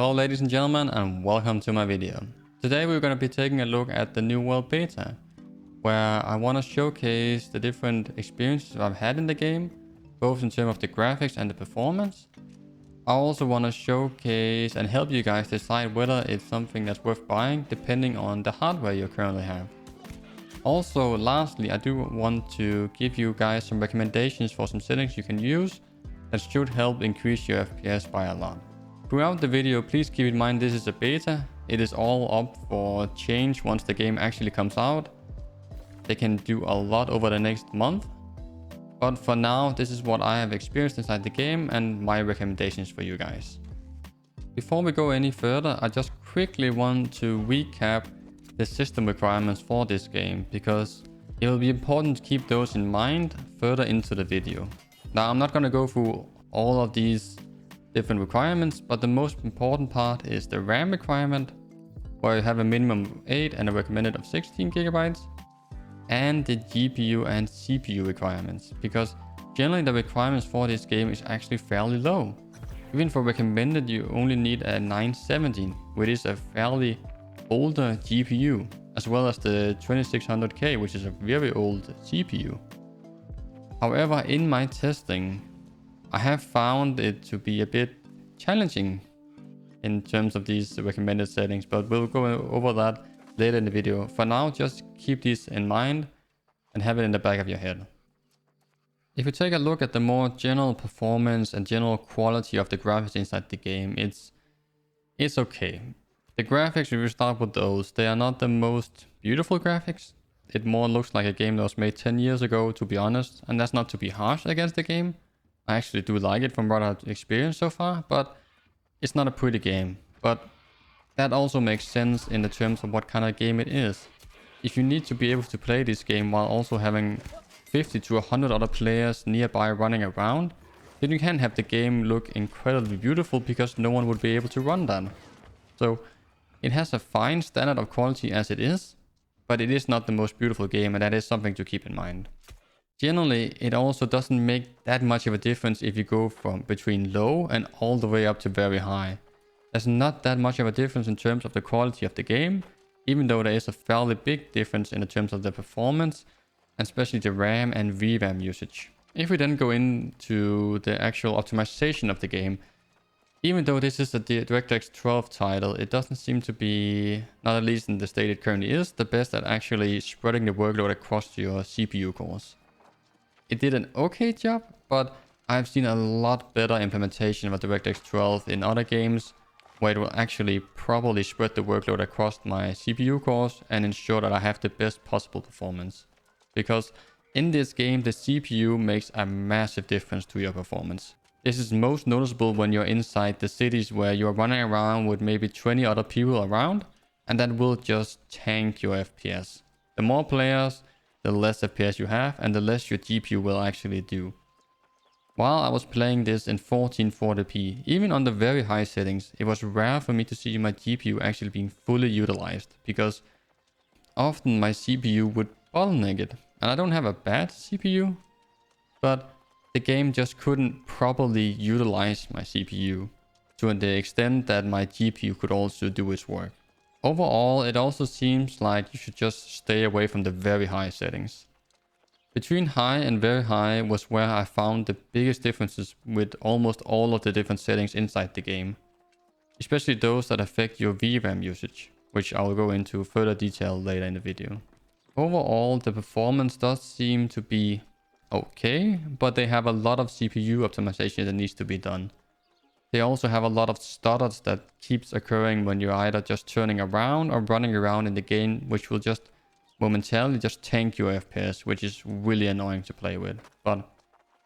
Hello ladies and gentlemen, and welcome to my video. Today we're going to be taking a look at the New World Beta, where I want to showcase the different experiences I've had in the game, both in terms of the graphics and the performance. I also want to showcase and help you guys decide whether it's something that's worth buying depending on the hardware you currently have. Also, lastly, I do want to give you guys some recommendations for some settings you can use that should help increase your FPS by a lot. Throughout the video, please keep in mind this is a beta. It is all up for change once the game actually comes out. They can do a lot over the next month. But for now, this is what I have experienced inside the game and my recommendations for you guys. Before we go any further, I just quickly want to recap the system requirements for this game, because it will be important to keep those in mind further into the video. Now, I'm not going to go through all of these different requirements, but the most important part is the RAM requirement, where you have a minimum of 8 and a recommended of 16 gigabytes, and the GPU and CPU requirements, because generally the requirements for this game is actually fairly low. Even for recommended, you only need a 917, which is a fairly older GPU, as well as the 2600K, which is a very old CPU. However, in my testing, I have found it to be a bit challenging in terms of these recommended settings, but we'll go over that later in the video. For now, just keep these in mind and have it in the back of your head. If you take a look at the more general performance and general quality of the graphics inside the game, it's okay. The graphics, if you start with those, they are not the most beautiful graphics. It more looks like a game that was made 10 years ago, to be honest, and that's not to be harsh against the game. I actually do like it from what I've experienced so far, but it's not a pretty game. But that also makes sense in the terms of what kind of game it is. If you need to be able to play this game while also having 50 to 100 other players nearby running around, then you can have the game look incredibly beautiful, because no one would be able to run that. So it has a fine standard of quality as it is, but it is not the most beautiful game, and that is something to keep in mind. Generally, it also doesn't make that much of a difference if you go from between low and all the way up to very high. There's not that much of a difference in terms of the quality of the game, even though there is a fairly big difference in the terms of the performance, and especially the RAM and VRAM usage. If we then go into the actual optimization of the game, even though this is a DirectX 12 title, it doesn't seem to be, not at least in the state it currently is, the best at actually spreading the workload across your CPU cores. It did an okay job, but I've seen a lot better implementation of DirectX 12 in other games, where it will actually properly spread the workload across my CPU cores and ensure that I have the best possible performance. Because in this game, the CPU makes a massive difference to your performance. This is most noticeable when you're inside the cities where you're running around with maybe 20 other people around, and that will just tank your FPS. The more players, the less FPS you have, and the less your GPU will actually do. While I was playing this in 1440p, even on the very high settings, it was rare for me to see my GPU actually being fully utilized, because often my CPU would bottleneck it. And I don't have a bad CPU, but the game just couldn't properly utilize my CPU to the extent that my GPU could also do its work. Overall, it also seems like you should just stay away from the very high settings. Between high and very high was where I found the biggest differences with almost all of the different settings inside the game, especially those that affect your VRAM usage, which I'll go into further detail later in the video. Overall, the performance does seem to be okay, but they have a lot of CPU optimization that needs to be done. They also have a lot of stutters that keeps occurring when you're either just turning around or running around in the game, which will just momentarily just tank your FPS, which is really annoying to play with. But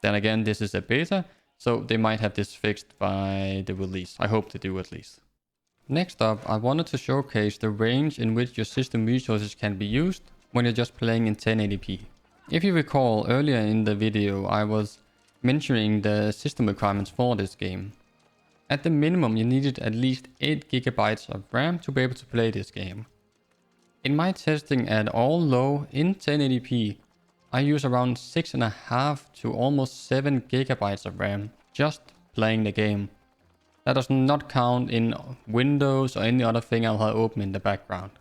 then again, this is a beta, so they might have this fixed by the release. I hope they do at least. Next up, I wanted to showcase the range in which your system resources can be used when you're just playing in 1080p. If you recall, earlier in the video, I was mentioning the system requirements for this game. At the minimum, you needed at least 8 GB of RAM to be able to play this game. In my testing at all low in 1080p, I use around 6.5 to almost 7 GB of RAM just playing the game. That does not count in Windows or any other thing I'll have open in the background.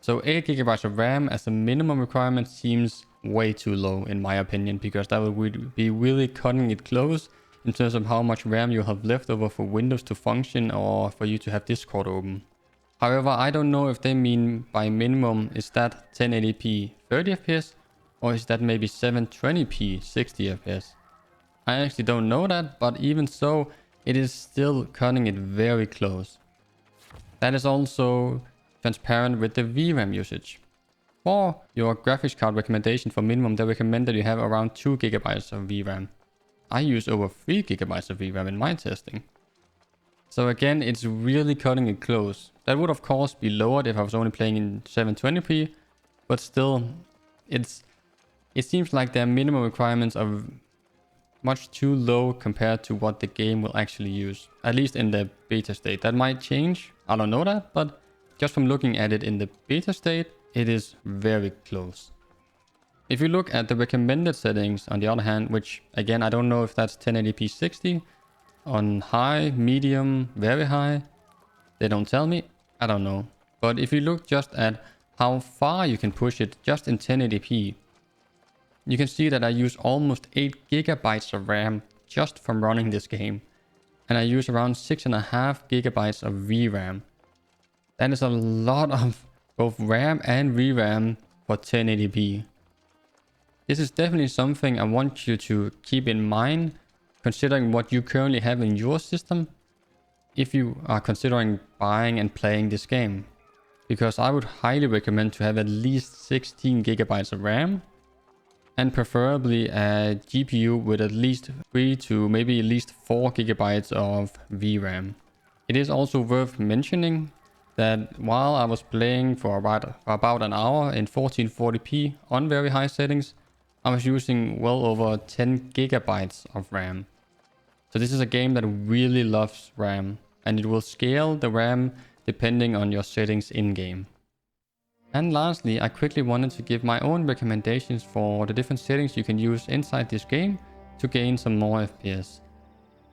So 8GB of RAM as a minimum requirement seems way too low in my opinion, because that would be really cutting it close in terms of how much RAM you have left over for Windows to function or for you to have Discord open. However, I don't know if they mean by minimum is that 1080p 30fps or is that maybe 720p 60fps. I actually don't know that, but even so, it is still cutting it very close. That is also transparent with the VRAM usage. For your graphics card recommendation for minimum, they recommend that you have around 2GB of VRAM. I use over 3GB of VRAM in my testing. So again, it's really cutting it close. That would of course be lowered if I was only playing in 720p, but still, it seems like their minimum requirements are much too low compared to what the game will actually use, at least in the beta state. That might change, I don't know that, but just from looking at it in the beta state, it is very close. If you look at the recommended settings on the other hand, which again, I don't know if that's 1080p 60, on high, medium, very high, they don't tell me, I don't know. But if you look just at how far you can push it just in 1080p, you can see that I use almost 8GB of RAM just from running this game. And I use around 6.5GB of VRAM. That is a lot of both RAM and VRAM for 1080p. This is definitely something I want you to keep in mind, considering what you currently have in your system, if you are considering buying and playing this game. Because I would highly recommend to have at least 16GB of RAM, and preferably a GPU with at least 3 to maybe at least 4GB of VRAM. It is also worth mentioning that while I was playing for about an hour in 1440p on very high settings, I was using well over 10GB of RAM. So this is a game that really loves RAM, and it will scale the RAM depending on your settings in-game. And lastly, I quickly wanted to give my own recommendations for the different settings you can use inside this game to gain some more FPS.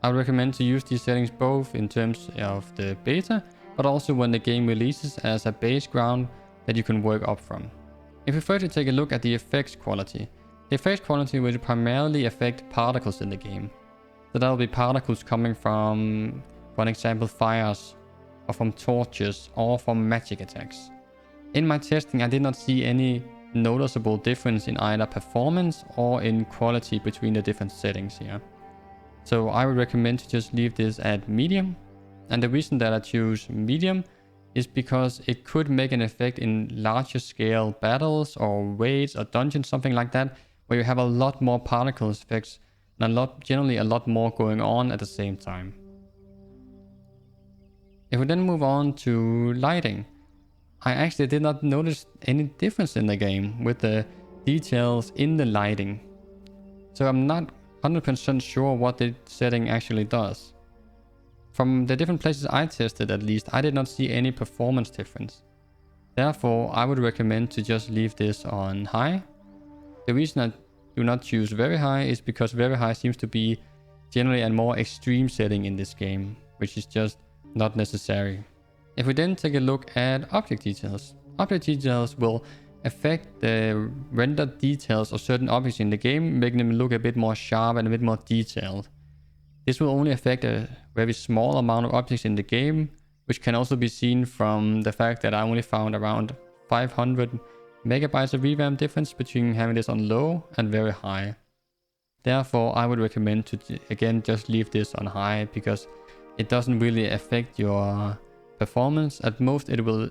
I would recommend to use these settings both in terms of the beta, but also when the game releases as a base ground that you can work up from. If we first take a look at the effects quality, the effects quality will primarily affect particles in the game. So that will be particles coming from, for example, fires, or from torches, or from magic attacks. In my testing, I did not see any noticeable difference in either performance or in quality between the different settings here. So I would recommend to just leave this at medium. And the reason that I choose medium is because it could make an effect in larger scale battles or raids or dungeons, something like that, where you have a lot more particle effects and generally a lot more going on at the same time. If we then move on to lighting, I actually did not notice any difference in the game with the details in the lighting. So I'm not 100% sure what the setting actually does. From the different places I tested at least, I did not see any performance difference. Therefore, I would recommend to just leave this on high. The reason I do not choose very high is because very high seems to be generally a more extreme setting in this game, which is just not necessary. If we then take a look at object details, object details will affect the rendered details of certain objects in the game, making them look a bit more sharp and a bit more detailed. This will only affect a very small amount of objects in the game, which can also be seen from the fact that I only found around 500 megabytes of VRAM difference between having this on low and very high. Therefore, I would recommend to again just leave this on high, because it doesn't really affect your performance. At most it will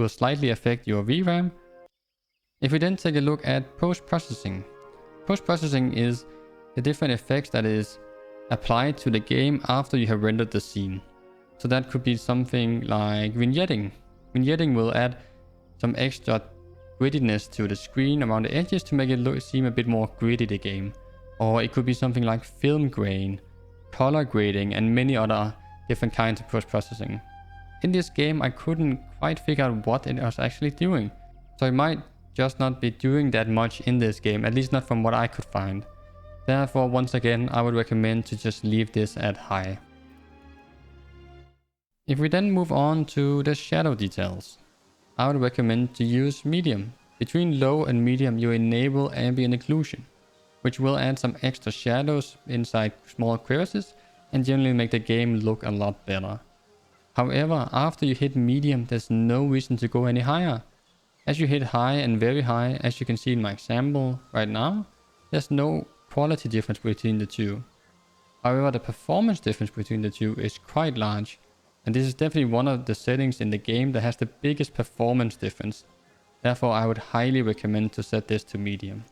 slightly affect your VRAM. If we then take a look at post-processing. Post-processing is the different effects that is applied to the game after you have rendered the scene. So that could be something like vignetting. Vignetting will add some extra grittiness to the screen around the edges to make it seem a bit more gritty, the game. Or it could be something like film grain, color grading, and many other different kinds of post-processing. In this game, I couldn't quite figure out what it was actually doing. So it might just not be doing that much in this game, at least not from what I could find. Therefore, once again, I would recommend to just leave this at high. If we then move on to the shadow details, I would recommend to use medium. Between low and medium you enable ambient occlusion, which will add some extra shadows inside small crevices and generally make the game look a lot better. However, after you hit medium, there's no reason to go any higher. As you hit high and very high, as you can see in my example right now, there's no quality difference between the two. However, the performance difference between the two is quite large, and this is definitely one of the settings in the game that has the biggest performance difference. Therefore, I would highly recommend to set this to medium.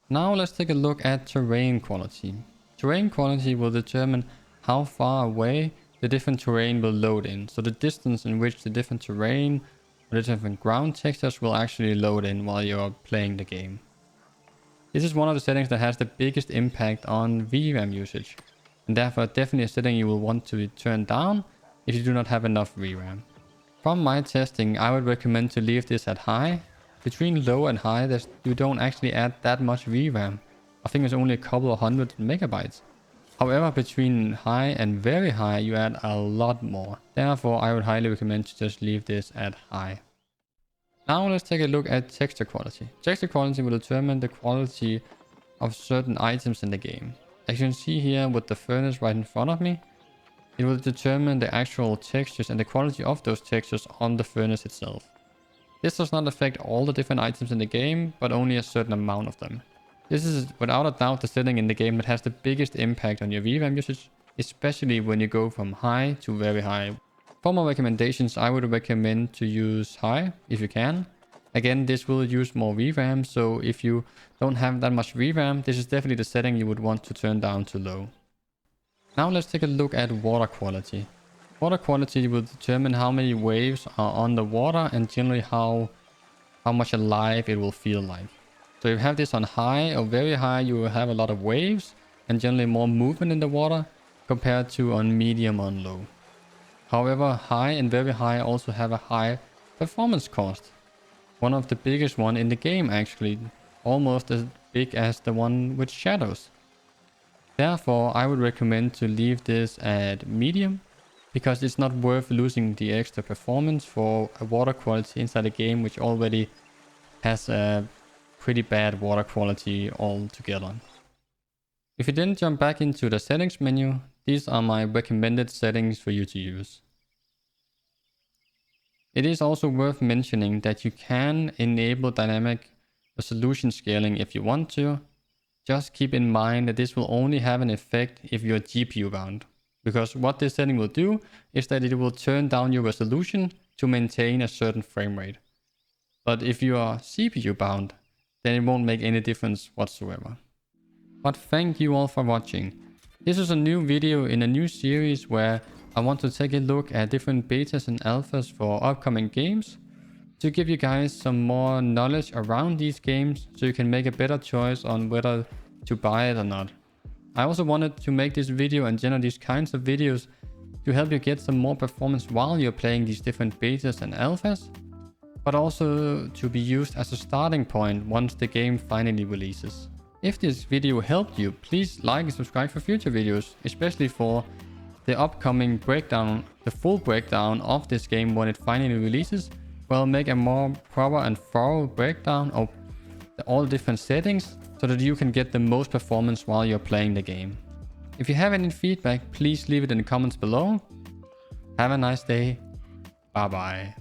Now let's take a look at terrain quality. Terrain quality will determine how far away the different terrain will load in. So the distance in which the different terrain or the different ground textures will actually load in while you're playing the game. This is one of the settings that has the biggest impact on VRAM usage, and therefore definitely a setting you will want to turn down if you do not have enough VRAM. From my testing, I would recommend to leave this at high. Between low and high, you don't actually add that much VRAM. I think it's only a couple of 100 megabytes. However, between high and very high, you add a lot more. Therefore, I would highly recommend to just leave this at high. Now let's take a look at texture quality. Texture quality will determine the quality of certain items in the game. As you can see here with the furnace right in front of me, it will determine the actual textures and the quality of those textures on the furnace itself. This does not affect all the different items in the game, but only a certain amount of them. This is without a doubt the setting in the game that has the biggest impact on your VRAM usage, especially when you go from high to very high. For my recommendations, I would recommend to use high if you can. Again, this will use more VRAM, so if you don't have that much VRAM, this is definitely the setting you would want to turn down to low. Now let's take a look at water quality. Water quality will determine how many waves are on the water and generally how much alive it will feel like. So if you have this on high or very high, you will have a lot of waves and generally more movement in the water compared to on medium or on low. However, high and very high also have a high performance cost. One of the biggest one in the game actually, almost as big as the one with shadows. Therefore, I would recommend to leave this at medium because it's not worth losing the extra performance for a water quality inside a game which already has a pretty bad water quality altogether. If you then jump back into the settings menu, these are my recommended settings for you to use. It is also worth mentioning that you can enable dynamic resolution scaling if you want to. Just keep in mind that this will only have an effect if you're GPU bound. Because what this setting will do is that it will turn down your resolution to maintain a certain frame rate. But if you are CPU bound, then it won't make any difference whatsoever. But thank you all for watching. This is a new video in a new series where I want to take a look at different betas and alphas for upcoming games to give you guys some more knowledge around these games so you can make a better choice on whether to buy it or not. I also wanted to make this video and generate these kinds of videos to help you get some more performance while you're playing these different betas and alphas, but also to be used as a starting point once the game finally releases. If this video helped you, please like and subscribe for future videos, especially for the upcoming breakdown, the full breakdown of this game when it finally releases, where I'll make a more proper and thorough breakdown of all different settings so that you can get the most performance while you're playing the game. If you have any feedback, please leave it in the comments below. Have a nice day. Bye bye.